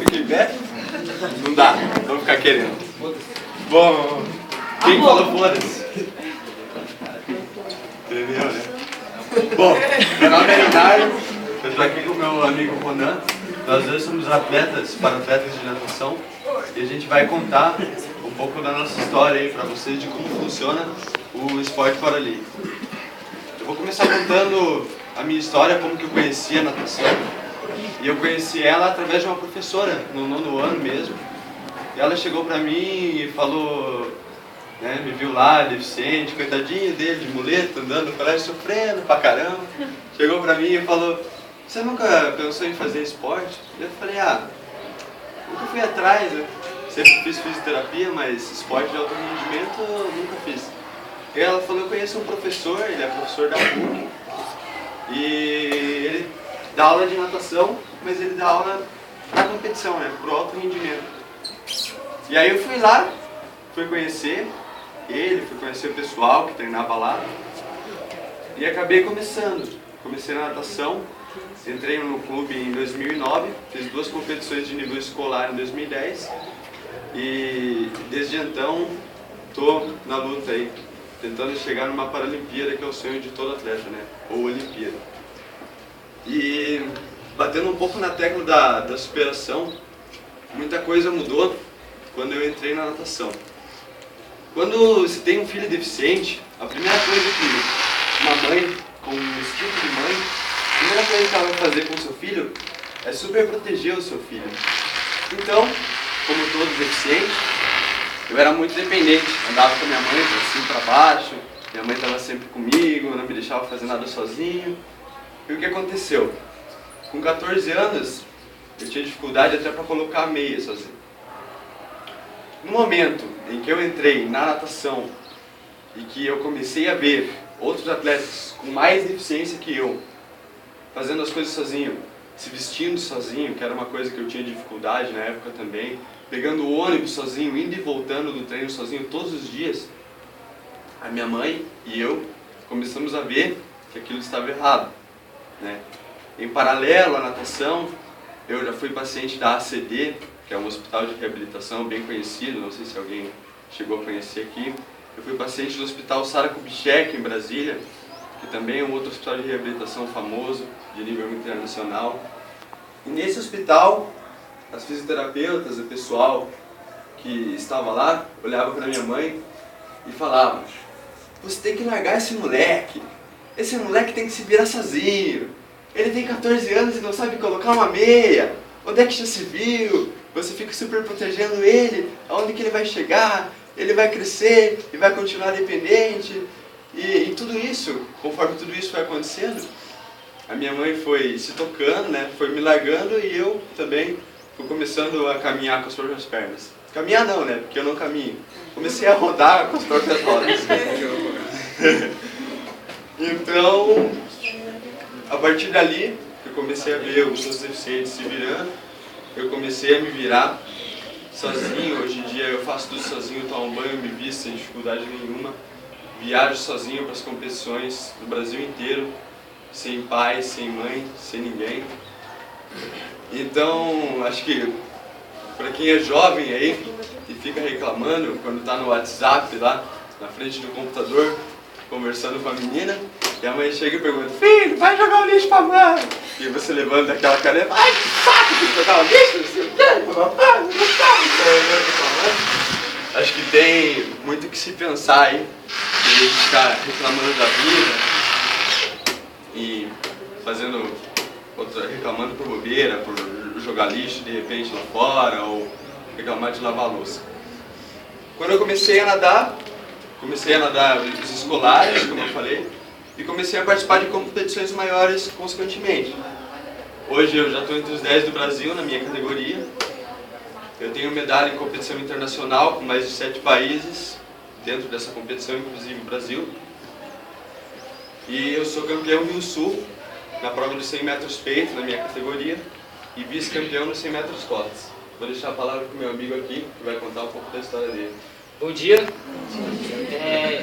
feedback? Não dá, vou ficar querendo. Bom, quem falou foda-se? Entendeu, né? Bom, meu nome é Leonardo, eu estou aqui com o meu amigo Ronan. Nós dois somos atletas, para-atletas de natação, e a gente vai contar um pouco da nossa história aí para vocês de como funciona o esporte paralímpico. Eu vou começar contando a minha história, como que eu conheci a natação. E eu conheci ela através de uma professora, no 9º ano mesmo. E ela chegou pra mim e falou, né, me viu lá, deficiente, coitadinho dele, de muleta, andando no colégio, sofrendo pra caramba. Chegou pra mim e falou, você nunca pensou em fazer esporte? E eu falei, nunca fui atrás, né? Sempre fiz fisioterapia, mas esporte de alto rendimento eu nunca fiz. E ela falou, eu conheço um professor, ele é professor da PUC, e ele dá aula de natação, mas ele dá aula para competição, né, pro alto rendimento. E aí eu fui lá, fui conhecer ele, fui conhecer o pessoal que treinava lá, e acabei comecei na natação, entrei no clube em 2009, fiz 2 competições de nível escolar em 2010, e desde então estou na luta aí, tentando chegar numa Paralimpíada, que é o sonho de todo atleta, né, ou Olimpíada. E batendo um pouco na tecla da superação, muita coisa mudou quando eu entrei na natação. Quando se tem um filho deficiente, a primeira coisa que uma mãe, com um instinto de mãe, a primeira coisa que ela vai fazer com o seu filho é super proteger o seu filho. Então, como todo deficiente, eu era muito dependente, andava com a minha mãe pra cima e pra baixo, minha mãe estava sempre comigo, não me deixava fazer nada sozinho. E o que aconteceu? Com 14 anos, eu tinha dificuldade até para colocar a meia sozinho. No momento em que eu entrei na natação e que eu comecei a ver outros atletas com mais deficiência que eu, fazendo as coisas sozinho, se vestindo sozinho, que era uma coisa que eu tinha dificuldade na época também, pegando o ônibus sozinho, indo e voltando do treino sozinho todos os dias, a minha mãe e eu começamos a ver que aquilo estava errado, né? Em paralelo à natação, eu já fui paciente da ACD, que é um hospital de reabilitação bem conhecido, não sei se alguém chegou a conhecer aqui. Eu fui paciente do Hospital Sara Kubitschek, em Brasília, que também é um outro hospital de reabilitação famoso, de nível internacional. E nesse hospital, as fisioterapeutas, o pessoal que estava lá, olhava para minha mãe e falava, você tem que largar esse moleque tem que se virar sozinho. Ele tem 14 anos e não sabe colocar uma meia. Onde é que já se viu? Você fica super protegendo ele. Aonde que ele vai chegar? Ele vai crescer e vai continuar dependente. E tudo isso, conforme tudo isso foi acontecendo, a minha mãe foi se tocando, né? Foi me largando e eu também fui começando a caminhar com as próprias pernas. Caminhar não, né? Porque eu não caminho. Comecei a rodar com as próprias rodas. Então, a partir dali, eu comecei a ver os outros deficientes se virando, eu comecei a me virar sozinho. Hoje em dia eu faço tudo sozinho, tomo banho, me visto sem dificuldade nenhuma, viajo sozinho para as competições do Brasil inteiro, sem pai, sem mãe, sem ninguém. Então, acho que para quem é jovem aí e fica reclamando quando está no WhatsApp lá, na frente do computador, conversando com a menina, e a mãe chega e pergunta, filho, vai jogar o lixo pra mãe. E você levanta aquela caneta, ai que saco de jogar o lixo, não sei o quê, papai, não sabe. Acho que tem muito o que se pensar aí, de a gente ficar reclamando da vida e reclamando por bobeira, por jogar lixo de repente lá fora, ou reclamar de lavar a louça. Quando eu comecei a nadar os escolares, como eu falei, e comecei a participar de competições maiores consequentemente. Hoje eu já estou entre os 10 do Brasil na minha categoria. Eu tenho medalha em competição internacional com mais de 7 países, dentro dessa competição, inclusive o Brasil. E eu sou campeão Rio-Sul na prova de 100 metros peito, na minha categoria, e vice-campeão nos 100 metros costas. Vou deixar a palavra para o meu amigo aqui, que vai contar um pouco da história dele. Bom dia,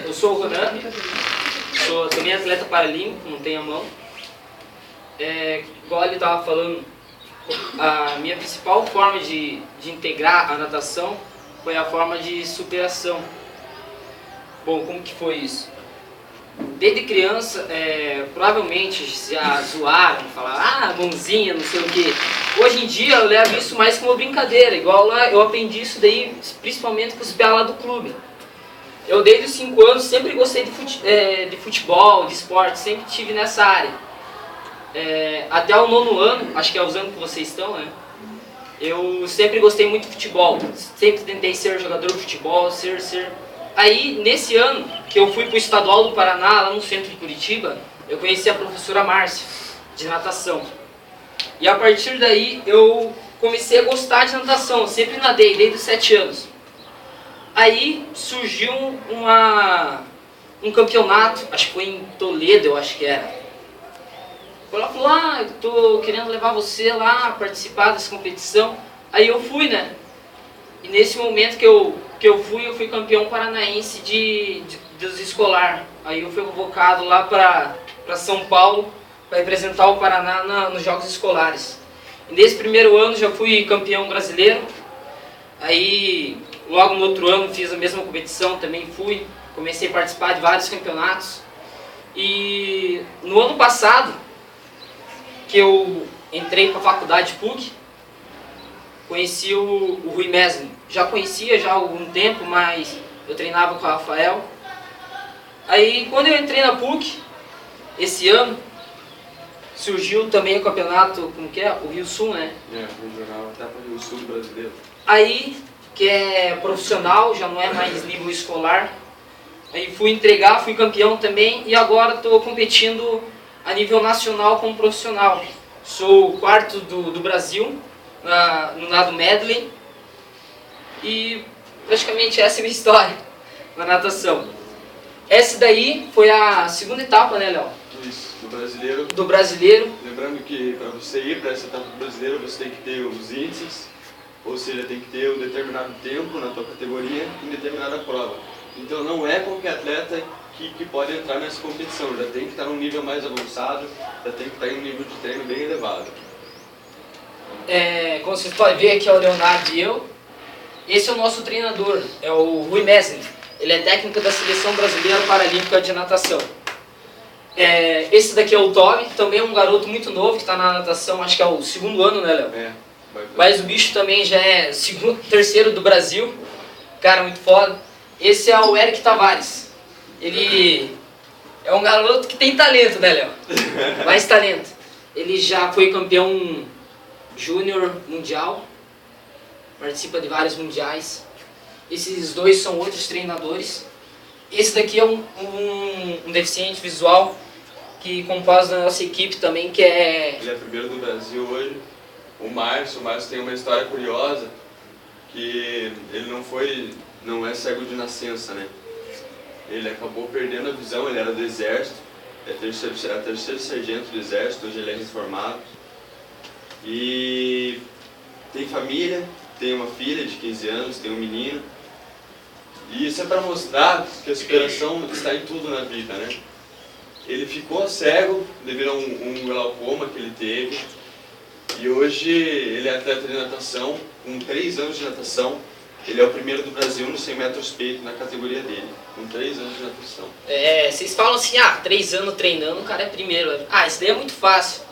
eu sou o Ronan, sou também atleta paralímpico, não tenho a mão. Igual ele estava falando, a minha principal forma de integrar a natação foi a forma de superação. Bom, como que foi isso? Desde criança, provavelmente já zoaram, falaram, mãozinha, não sei o que. Hoje em dia eu levo isso mais como brincadeira, igual lá eu aprendi isso daí principalmente com os piá lá do clube. Eu desde os 5 anos sempre gostei de futebol, de esporte, sempre tive nessa área. Até o 9º ano, acho que é os anos que vocês estão, né? Eu sempre gostei muito de futebol, sempre tentei ser jogador de futebol, Aí, nesse ano, que eu fui para o Estadual do Paraná, lá no centro de Curitiba, eu conheci a professora Márcia, de natação. E a partir daí, eu comecei a gostar de natação, eu sempre nadei, desde os 7 anos. Aí, surgiu um campeonato, acho que foi em Toledo, eu acho que era. Ela falou, eu tô querendo levar você lá a participar dessa competição. Aí eu fui, né? E nesse momento que eu fui campeão paranaense dos escolar. Aí eu fui convocado lá para São Paulo para representar o Paraná nos Jogos Escolares. E nesse primeiro ano já fui campeão brasileiro. Aí logo no outro ano fiz a mesma competição, também comecei a participar de vários campeonatos. E no ano passado, que eu entrei para a faculdade PUC, conheci o Rui Mesling. Já conhecia já há algum tempo, mas eu treinava com o Rafael. Aí quando eu entrei na PUC, esse ano, surgiu também o campeonato, como que é? O Rio Sul, né? Regional, até para o Rio Sul brasileiro. Aí, que é profissional, já não é mais nível escolar. Aí fui campeão também e agora estou competindo a nível nacional como profissional. Sou o 4º do Brasil no nado medley e praticamente essa é a minha história na natação. Essa daí foi a segunda etapa, né, Léo? Isso, do brasileiro. Do brasileiro. Lembrando que para você ir para essa etapa do brasileiro, você tem que ter os índices, ou seja, tem que ter um determinado tempo na tua categoria em determinada prova. Então não é qualquer atleta que pode entrar nessa competição, já tem que estar num nível mais avançado, já tem que estar em um nível de treino bem elevado. Como vocês podem ver aqui é o Leonardo e eu. Esse é o nosso treinador, é o Rui Mesling. Ele é técnico da Seleção Brasileira Paralímpica de Natação. Esse daqui é o Toby, também é um garoto muito novo que está na natação, acho que é o 2º ano, né, Léo? Mas o bicho também já é 3º do Brasil, cara muito foda. Esse é o Eric Tavares. Ele é um garoto que tem talento, né, Léo? Mais talento. Ele já foi campeão júnior mundial, participa de vários mundiais. Esses dois são outros treinadores. Esse daqui é um deficiente visual que compôs da nossa equipe também, que é... Ele é primeiro do Brasil hoje. O Márcio tem uma história curiosa, que ele não é cego de nascença, né? Ele acabou perdendo a visão, ele era do Exército, era terceiro sargento do Exército, hoje ele é reformado. E tem família, tem uma filha de 15 anos, tem um menino. E isso é para mostrar que a superação está em tudo na vida, né? Ele ficou cego devido a um glaucoma que ele teve. E hoje ele é atleta de natação, com 3 anos de natação. Ele é o primeiro do Brasil no 100 metros peito na categoria dele, com 3 anos de natação. Vocês falam assim, 3 anos treinando, o cara é primeiro. Isso daí é muito fácil.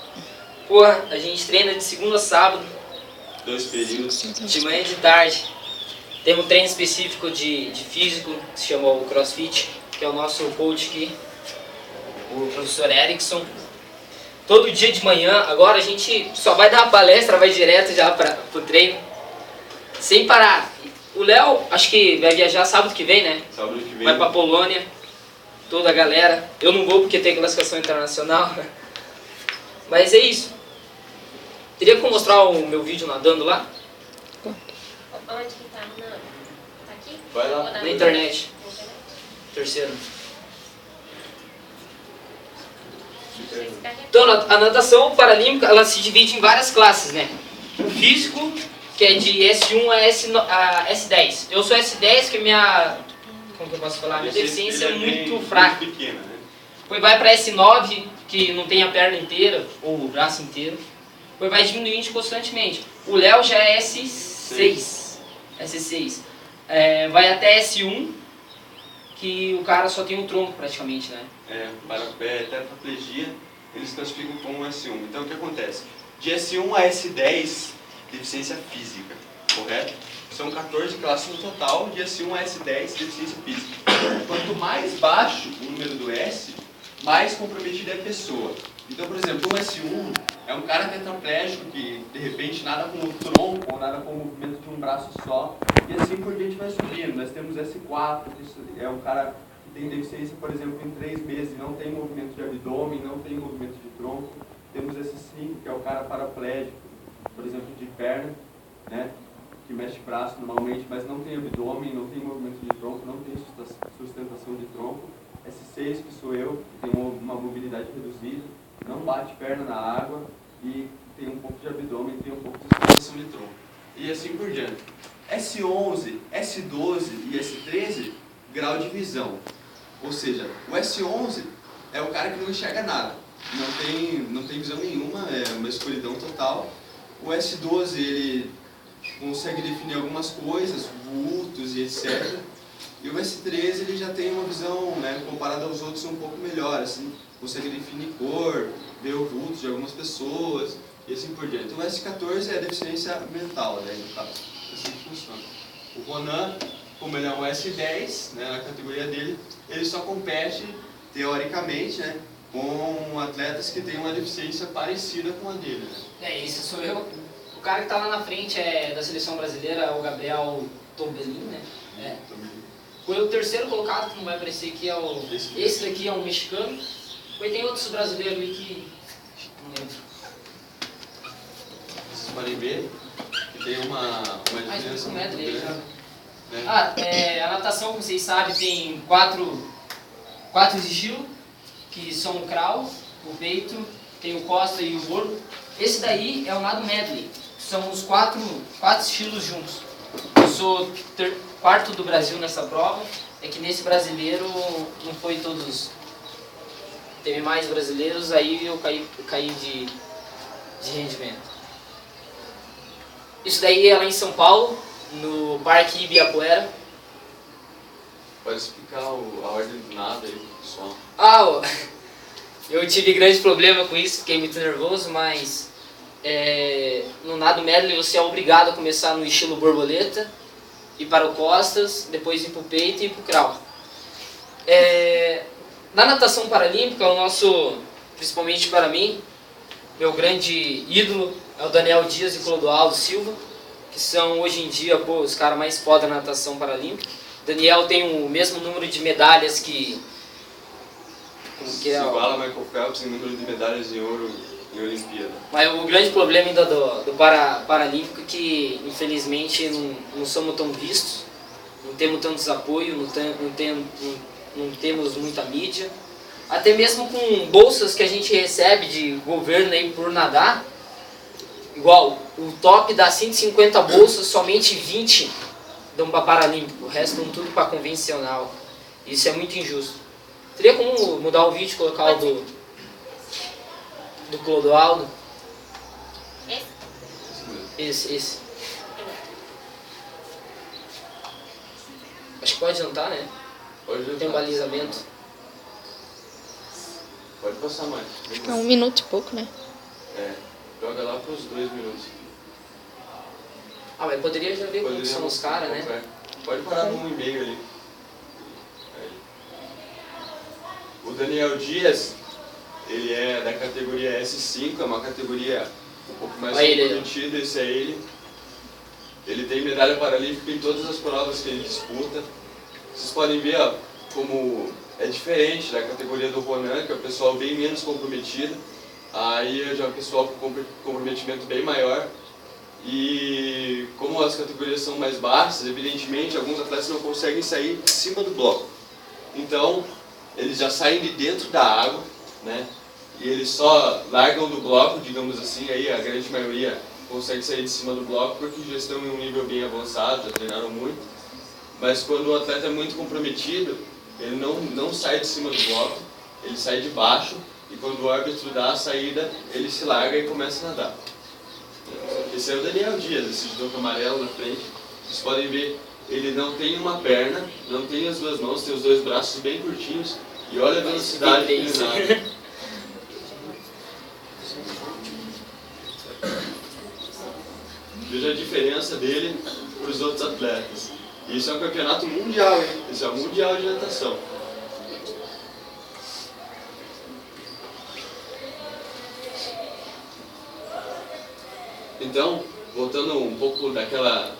Porra, a gente treina de segunda a sábado. 2 períodos. De manhã e de tarde. Tem um treino específico de físico, que se chama o CrossFit, que é o nosso coach aqui, o professor Erickson. Todo dia de manhã, agora a gente só vai dar uma palestra, vai direto já para o treino, sem parar. O Léo, acho que vai viajar sábado que vem, né? Sábado que vem. Vai para Polônia, toda a galera. Eu não vou porque tem classificação internacional. Mas é isso. Teria como mostrar o meu vídeo nadando lá? Onde que tá? Tá aqui? Vai lá. Na internet. Terceiro. Então, a natação paralímpica, ela se divide em várias classes, né? O físico, que é de S1 a S10. Eu sou S10, que minha... Como que eu posso falar? Minha deficiência é muito fraca. Muito pequena, né? Depois vai para S9, que não tem a perna inteira, ou o braço inteiro. vai diminuindo constantemente. O Léo já é S6. S6. Vai até S1, que o cara só tem um tronco praticamente, né? Tetraplegia, eles classificam como S1. Então o que acontece? De S1 a S10, deficiência física, correto? São 14 classes no total, de S1 a S10, deficiência física. Quanto mais baixo o número do S, mais comprometida é a pessoa. Então, por exemplo, um S1 é um cara tetraplégico que, de repente, nada com o tronco ou nada com o movimento de um braço só, e assim por diante vai subindo. Nós temos S4, que é um cara que tem deficiência, por exemplo, em 3 meses, não tem movimento de abdômen, não tem movimento de tronco. Temos S5, que é o cara paraplégico, por exemplo, de perna, né? Que mexe braço normalmente, mas não tem abdômen, não tem movimento de tronco, não tem sustentação de tronco. S6, que sou eu, que tenho uma mobilidade reduzida, não bate perna na água e tem um pouco de abdômen, tem um pouco de sustentação de tronco. E assim por diante. S11, S12 e S13, grau de visão. Ou seja, o S11 é o cara que não enxerga nada, não tem visão nenhuma, é uma escuridão total. O S12, ele consegue definir algumas coisas, vultos e etc. E o S13 ele já tem uma visão, né, comparado aos outros, um pouco melhor, assim, consegue definir cor, ver o vulto de algumas pessoas e assim por diante. Então, o S14 é a deficiência mental, né, no caso. Assim que funciona. O Ronan, como ele é um S10, né, na categoria dele, ele só compete, teoricamente, né, com atletas que têm uma deficiência parecida com a dele. Né? Esse sou eu. O cara que está lá na frente da seleção brasileira, o Gabriel Tombelin, né? Foi o terceiro colocado, que não vai aparecer aqui, esse daqui é um mexicano. Depois tem outros brasileiros aí que não lembro. Vocês podem ver que tem uma diferença muito grande. Né? A natação, como vocês sabem, tem quatro estilos, que são o crawl, o peito, tem o costa e o bordo. Esse daí é o nado medley, são os quatro estilos juntos. Eu sou quarto do Brasil nessa prova, é que nesse brasileiro não foi todos, teve mais brasileiros, aí eu caí de rendimento. Isso daí é lá em São Paulo, no Parque Ibirapuera. Pode explicar a ordem do nado aí, pessoal? Eu tive grande problema com isso, fiquei muito nervoso, mas no nado medley você é obrigado a começar no estilo borboleta, ir para o costas, depois ir para o peito e ir para o crawl. Na natação paralímpica, o nosso, principalmente para mim, meu grande ídolo é o Daniel Dias e o Clodoaldo Silva, que são hoje em dia os caras mais foda na natação paralímpica. Daniel tem o mesmo número de medalhas que se iguala a Michael Phelps em número de medalhas de ouro em Olimpíada. Mas o grande problema ainda do Paralímpico é que, infelizmente, não somos tão vistos, não temos tantos apoios, não temos muita mídia. Até mesmo com bolsas que a gente recebe de governo aí por nadar, igual, o top dá 150 bolsas, somente 20 dão para Paralímpico, o resto dão tudo para convencional. Isso é muito injusto. Teria como mudar o vídeo e colocar o do Clodoaldo? Esse. Acho que pode jantar, né? Pode jantar. Tem um balizamento. Pode passar mais. É 1 minuto e pouco, né? Joga lá para os 2 minutos. Mas poderia já ver como são os caras, né? Pode parar no 1,5 ali. O Daniel Dias, ele é da categoria S5, é uma categoria um pouco mais comprometida, esse é ele. Ele tem medalha paralímpica em todas as provas que ele disputa. Vocês podem ver como é diferente da categoria do Ronan, que é o pessoal bem menos comprometido. Aí já é o pessoal com comprometimento bem maior. E como as categorias são mais baixas, evidentemente, alguns atletas não conseguem sair de cima do bloco. Então, eles já saem de dentro da água, né? E eles só largam do bloco, digamos assim, aí a grande maioria consegue sair de cima do bloco porque já estão em um nível bem avançado, já treinaram muito. Mas quando o atleta é muito comprometido, ele não sai de cima do bloco, ele sai de baixo e quando o árbitro dá a saída, ele se larga e começa a nadar. Esse é o Daniel Dias, esse judô amarelo na frente. Vocês podem ver, ele não tem uma perna, não tem as duas mãos, tem os dois braços bem curtinhos. E olha a velocidade que ele nada. Veja a diferença dele para os outros atletas. E isso é um campeonato mundial, hein? Isso é um mundial de natação. Então, voltando um pouco daquela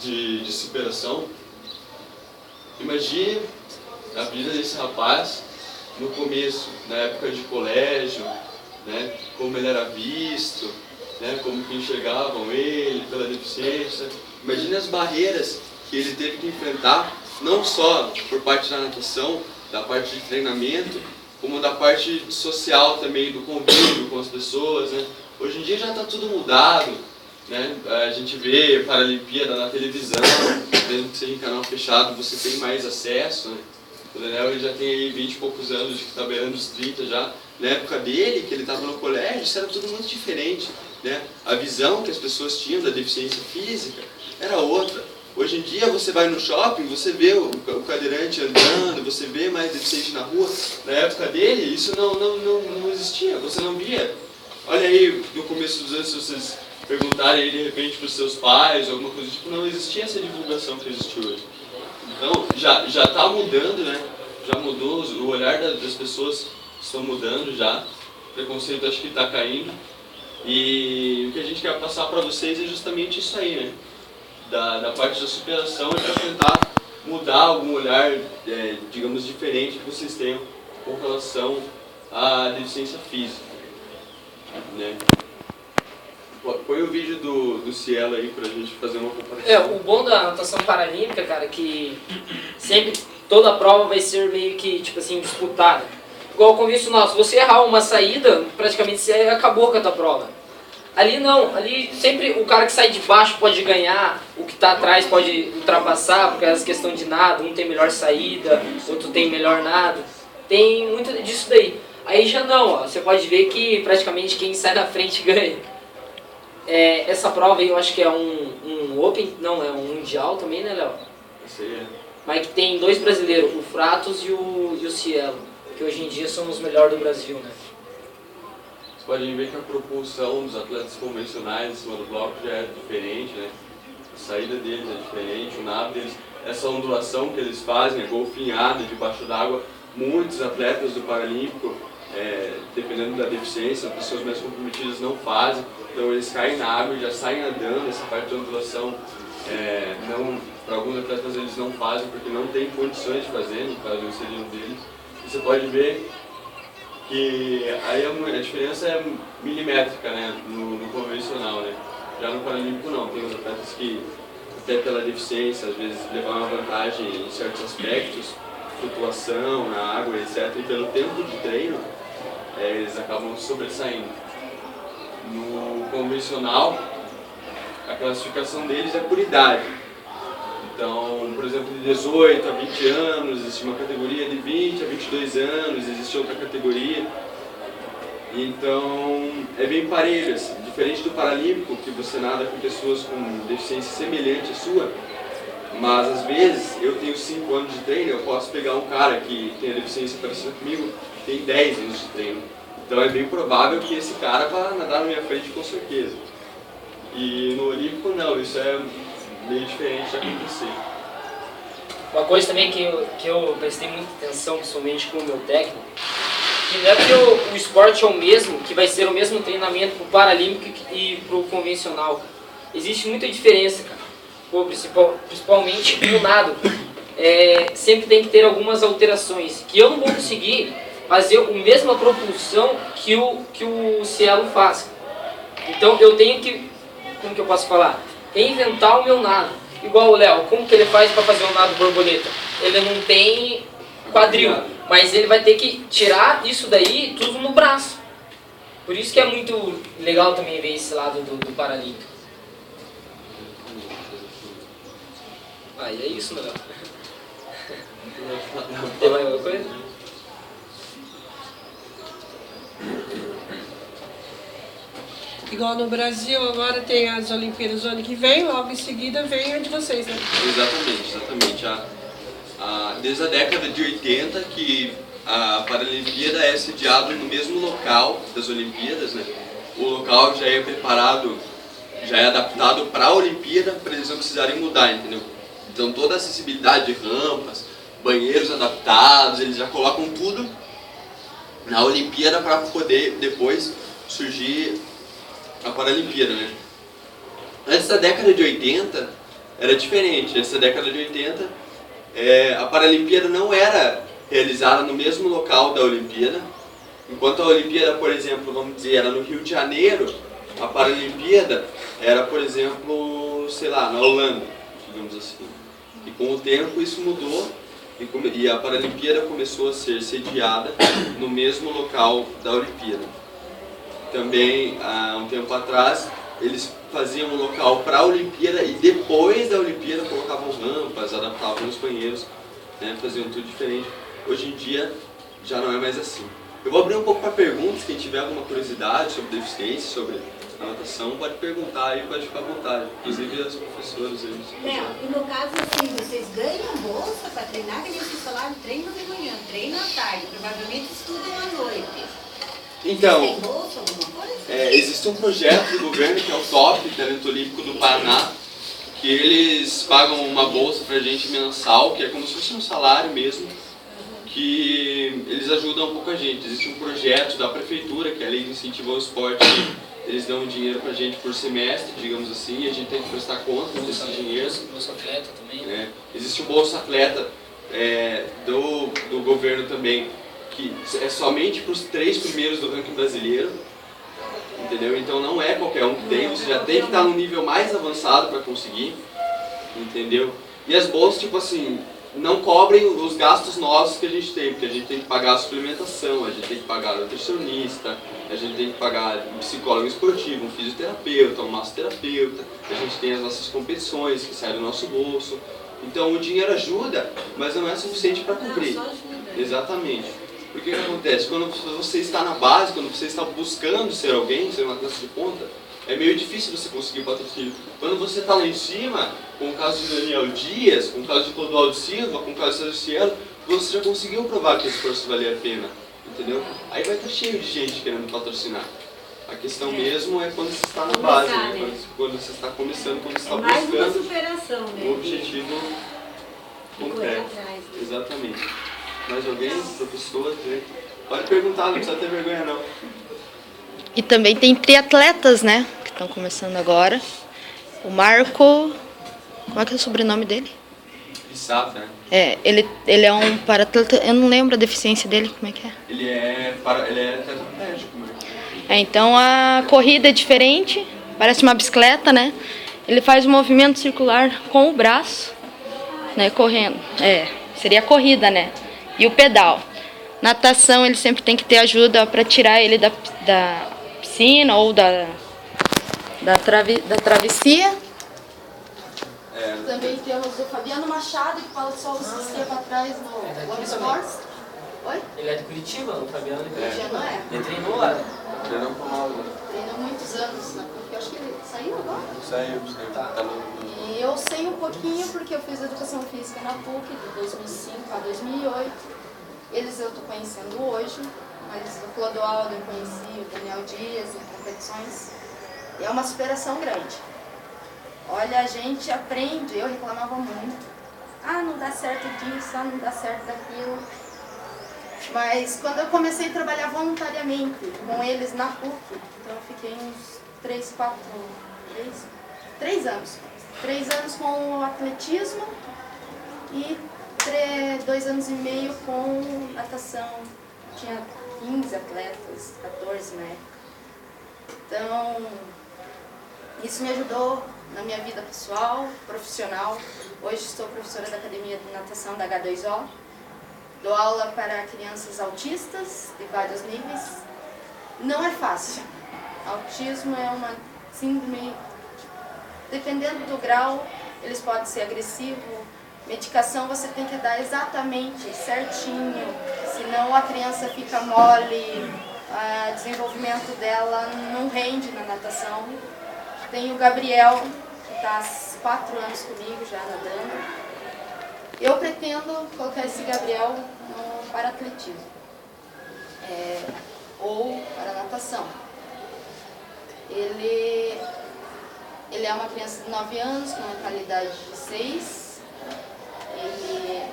de superação, imagine a vida desse rapaz no começo, na época de colégio, né, como ele era visto, né, como que enxergavam ele pela deficiência. Imagine as barreiras que ele teve que enfrentar, não só por parte da natação, da parte de treinamento, como da parte social também, do convívio com as pessoas, né. Hoje em dia já está tudo mudado, né? A gente vê Paralimpíada na televisão, mesmo que seja em canal fechado, você tem mais acesso, né? O Daniel ele já tem aí 20 e poucos anos, que está beirando os 30 já. Na época dele, que ele estava no colégio, isso era tudo muito diferente, né? A visão que as pessoas tinham da deficiência física era outra. Hoje em dia você vai no shopping, você vê o cadeirante andando, você vê mais deficiente na rua. Na época dele, isso não existia, você não via. Olha aí, no começo dos anos, se vocês perguntarem aí de repente para os seus pais, alguma coisa tipo, não existia essa divulgação que existe hoje. Então, já está mudando, né? Já mudou, o olhar das pessoas estão mudando já. O preconceito acho que está caindo. E o que a gente quer passar para vocês é justamente isso aí, né? Da parte da superação é para tentar mudar algum olhar, digamos, diferente que vocês tenham com relação à deficiência física. Né? Põe o vídeo do Cielo aí pra gente fazer uma comparação. O bom da natação paralímpica, cara, é que sempre toda a prova vai ser meio que, tipo assim, disputada. Igual o convencional, se você errar uma saída, praticamente você acabou com a tua prova. Ali não, ali sempre o cara que sai de baixo pode ganhar, o que está atrás pode ultrapassar, por causa da questão de nado, um tem melhor saída, outro tem melhor nado. Tem muito disso daí. Aí já não, ó, você pode ver que praticamente quem sai da frente ganha. Essa prova aí eu acho que é um Open, não, é um Mundial também, né, Léo? Isso aí é. Mas que tem dois brasileiros, o Fratos e o Cielo, que hoje em dia são os melhores do Brasil, né? Vocês podem ver que a propulsão dos atletas convencionais em cima do bloco já é diferente, né? A saída deles é diferente, o nado deles, essa ondulação que eles fazem, a golfinhada debaixo d'água, muitos atletas do Paralímpico, dependendo da deficiência, pessoas mais comprometidas não fazem, então eles caem na água e já saem nadando. Essa parte da ondulação, para alguns atletas eles não fazem porque não tem condições de fazer, no caso eu seria um deles. E você pode ver que aí a diferença é milimétrica, né, no convencional, né. Já no Paralímpico não, tem os atletas que até pela deficiência às vezes levam uma vantagem em certos aspectos, flutuação na água, etc. E pelo tempo de treino, eles acabam sobressaindo. No convencional, a classificação deles é por idade. Então, por exemplo, de 18 a 20 anos, existe uma categoria, de 20 a 22 anos, existe outra categoria. Então, é bem parelho, assim. Diferente do Paralímpico, que você nada com pessoas com deficiência semelhante à sua, mas às vezes eu tenho 5 anos de treino, eu posso pegar um cara que tem a deficiência parecida comigo, tem 10 anos de treino. Então é bem provável que esse cara vá nadar na minha frente com certeza. E no Olímpico não, isso é meio diferente de acontecer. Uma coisa também que eu prestei muita atenção, principalmente com o meu técnico, que não é porque o esporte é o mesmo, que vai ser o mesmo treinamento para o Paralímpico e para o convencional. Existe muita diferença, cara. Pô, principalmente no nado. Sempre tem que ter algumas alterações, que eu não vou conseguir fazer a mesma propulsão que o Cielo faz. Então eu tenho que, como que eu posso falar? Reinventar o meu nado. Igual o Léo, como que ele faz para fazer um nado borboleta? Ele não tem quadril, mas ele vai ter que tirar isso daí tudo no braço. Por isso que é muito legal também ver esse lado do Paralímpico. E é isso, né, Léo? Tem mais alguma coisa? Igual no Brasil, agora tem as Olimpíadas do ano que vem, logo em seguida vem a de vocês, né? Exatamente. Desde a década de 80 que a Paralimpíada é sediada no mesmo local das Olimpíadas, né? O local já é preparado, já é adaptado para a Olimpíada, para eles não precisarem mudar, entendeu? Então toda a acessibilidade de rampas, banheiros adaptados, eles já colocam tudo na Olimpíada para poder depois surgir a Paralimpíada, né? Antes da década de 80 era diferente. Antes da década de 80 a Paralimpíada não era realizada no mesmo local da Olimpíada. Enquanto a Olimpíada, por exemplo, vamos dizer, era no Rio de Janeiro, a Paralimpíada era, por exemplo, sei lá, na Holanda, digamos assim. E com o tempo isso mudou e a Paralimpíada começou a ser sediada no mesmo local da Olimpíada. Também, há um tempo atrás, eles faziam um local para a Olimpíada e depois da Olimpíada colocavam rampas, adaptavam os banheiros, né, faziam tudo diferente. Hoje em dia já não é mais assim. Eu vou abrir um pouco para perguntas, quem tiver alguma curiosidade sobre deficiência, sobre a natação, pode perguntar aí, pode ficar à vontade. Inclusive as professoras. E no caso, assim, vocês ganham bolsa para treinar, que eles falaram, treino de manhã, treino à tarde, provavelmente estudam à noite. Então, tem bolsa, alguma coisa? Existe um projeto do governo que é o TOP, Talento Olímpico do Paraná, que eles pagam uma bolsa pra gente mensal, que é como se fosse um salário mesmo, que eles ajudam um pouco a gente. Existe um projeto da prefeitura, que é a Lei de Incentivo ao Esporte, eles dão dinheiro pra gente por semestre, digamos assim, e a gente tem que prestar conta desse dinheiro. Bolsa Atleta também. Existe o Bolsa Atleta do governo também, que é somente para os 3 primeiros do ranking brasileiro, entendeu? Então não é qualquer um que tem, você já tem que estar num nível mais avançado para conseguir, entendeu? E as bolsas, tipo assim, não cobrem os gastos nossos que a gente tem, porque a gente tem que pagar a suplementação, a gente tem que pagar o nutricionista, a gente tem que pagar um psicólogo esportivo, um fisioterapeuta, um massoterapeuta, a gente tem as nossas competições que saem do nosso bolso. Então o dinheiro ajuda, mas não é suficiente para cobrir. Exatamente. Porque o que acontece? Quando você está na base, quando você está buscando ser alguém, ser uma classe de ponta, é meio difícil você conseguir patrocínio. Quando você está lá em cima, com o caso de Daniel Dias, com o caso de Clodoaldo Silva, com o caso de Sérgio Cielo, você já conseguiu provar que o esforço valia a pena, entendeu? Aí vai estar cheio de gente querendo patrocinar. A questão mesmo é quando você está na base, né? Quando você está começando, quando você está mais uma buscando superação, né? o objetivo concreto. Atrás, né? Exatamente. Mais alguém? Professor? Pode perguntar, não precisa ter vergonha não. E também tem triatletas, né? Que estão começando agora. O Marco... Como é que é o sobrenome dele? Isata, né? Ele é um paratleta... Eu não lembro a deficiência dele, como é que é? Ele é tetraplégico, né? Então a corrida é diferente. Parece uma bicicleta, né? Ele faz um movimento circular com o braço, né? Correndo. Seria a corrida, né? E o pedal. Natação, ele sempre tem que ter ajuda para tirar ele da piscina ou da travessia. Também temos o Fabiano Machado, que passou o sistema atrás no One Sports. Oi? Ele é de Curitiba, o Fabiano de Curitiba. Já não é? Ele treinou lá. Treinou com mal, né? Treinou muitos anos na PUC. Eu acho que ele saiu agora. Saiu. Tá E eu sei um pouquinho porque eu fiz educação física na PUC de 2005 a 2008. Eles eu estou conhecendo hoje, mas o Clodoaldo eu conheci, o Daniel Dias em competições. E é uma superação grande. Olha, a gente aprende, eu reclamava muito. Não dá certo disso, não dá certo daquilo. Mas quando eu comecei a trabalhar voluntariamente com eles na PUC, então eu fiquei uns 3 anos. 3 anos com o atletismo e 2 anos e meio com natação. Tinha 15 atletas, 14 na época. Então, isso me ajudou na minha vida pessoal, profissional. Hoje estou professora da Academia de Natação da H2O. Dou aula para crianças autistas de vários níveis. Não é fácil. Autismo é uma síndrome, dependendo do grau, eles podem ser agressivos. Medicação você tem que dar exatamente, certinho, senão a criança fica mole, O desenvolvimento dela não rende na natação. Tem o Gabriel, que está há 4 anos comigo já nadando. Eu pretendo colocar esse Gabriel no para-atletismo ou para natação. Ele é uma criança de 9 anos com mentalidade de 6. Ele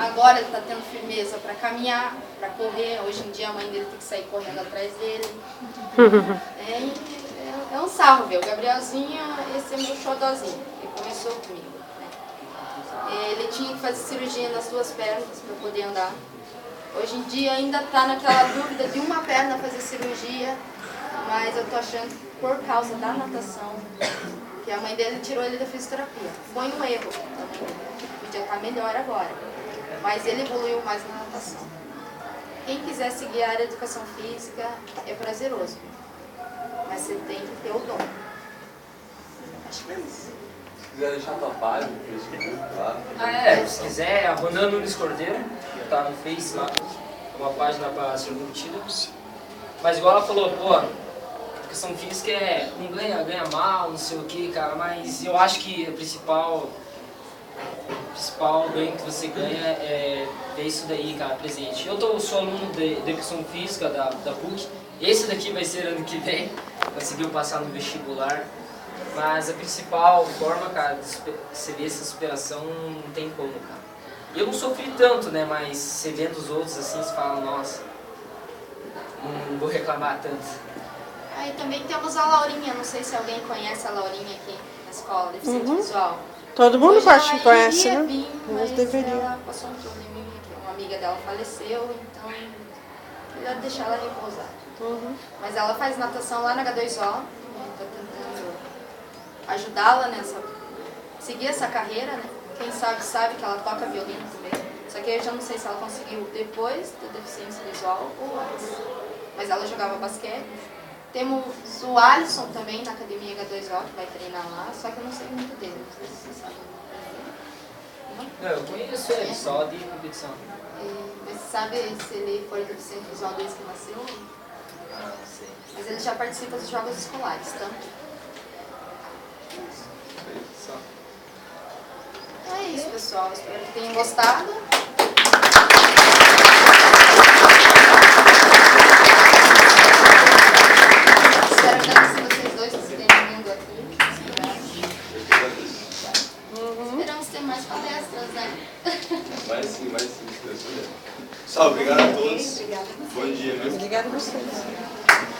agora está tendo firmeza para caminhar, para correr. Hoje em dia a mãe dele tem que sair correndo atrás dele. É um sarro ver. O Gabrielzinho, esse é meu xodózinho. Ele começou comigo. Ele tinha que fazer cirurgia nas 2 pernas para poder andar. Hoje em dia ainda está naquela dúvida de uma perna fazer cirurgia, mas eu estou achando que por causa da natação, que a mãe dele tirou ele da fisioterapia. Foi um erro também, podia estar melhor agora, mas ele evoluiu mais na natação. Quem quiser seguir a área de educação física é prazeroso, mas você tem que ter o dom. Acho que é isso. Se quiser deixar tua página no Facebook lá. Se quiser, a Ronan Nunes Cordeiro, tá no Face lá, uma página para ser curtida. Mas igual ela falou, pô, educação física não ganha mal, não sei o que, cara, mas eu acho que o principal ganho que você ganha é ver isso daí, cara, presente. Sou aluno de educação física da PUC, esse daqui vai ser ano que vem, conseguiu passar no vestibular. Mas a principal forma, cara, de você ver essa superação não tem como, cara. Eu não sofri tanto, né, mas você vendo os outros assim, você fala, nossa, não vou reclamar tanto. Aí também temos a Laurinha, não sei se alguém conhece a Laurinha aqui na escola, deficiente visual. Todo mundo Hoje acho ela que conhece, iria né? vir, Mas mas deveria. ela passou um probleminha, que uma amiga dela faleceu, então melhor deixar ela repousar. Mas ela faz natação lá na H2O, estou tentando ajudá-la nessa, seguir essa carreira, né? Quem sabe que ela toca violino também. Só que eu já não sei se ela conseguiu depois da deficiência visual ou antes. Mas ela jogava basquete. Temos o Alisson também na academia H2O, que vai treinar lá, só que eu não sei muito dele, não sei se você sabe. Não, eu conheço ele, só de competição. Mas você sabe se ele foi deficiente visual desde que nasceu? Não sei. Mas ele já participa dos jogos escolares, tá? Só. Então é isso, pessoal. Espero que tenham gostado. Espero agradecer vocês dois por terem vindo aqui. Esperamos ter mais palestras, né? Vai sim, se Deus quiser. Pessoal, obrigado a todos. Bom dia, viu? Obrigada a vocês.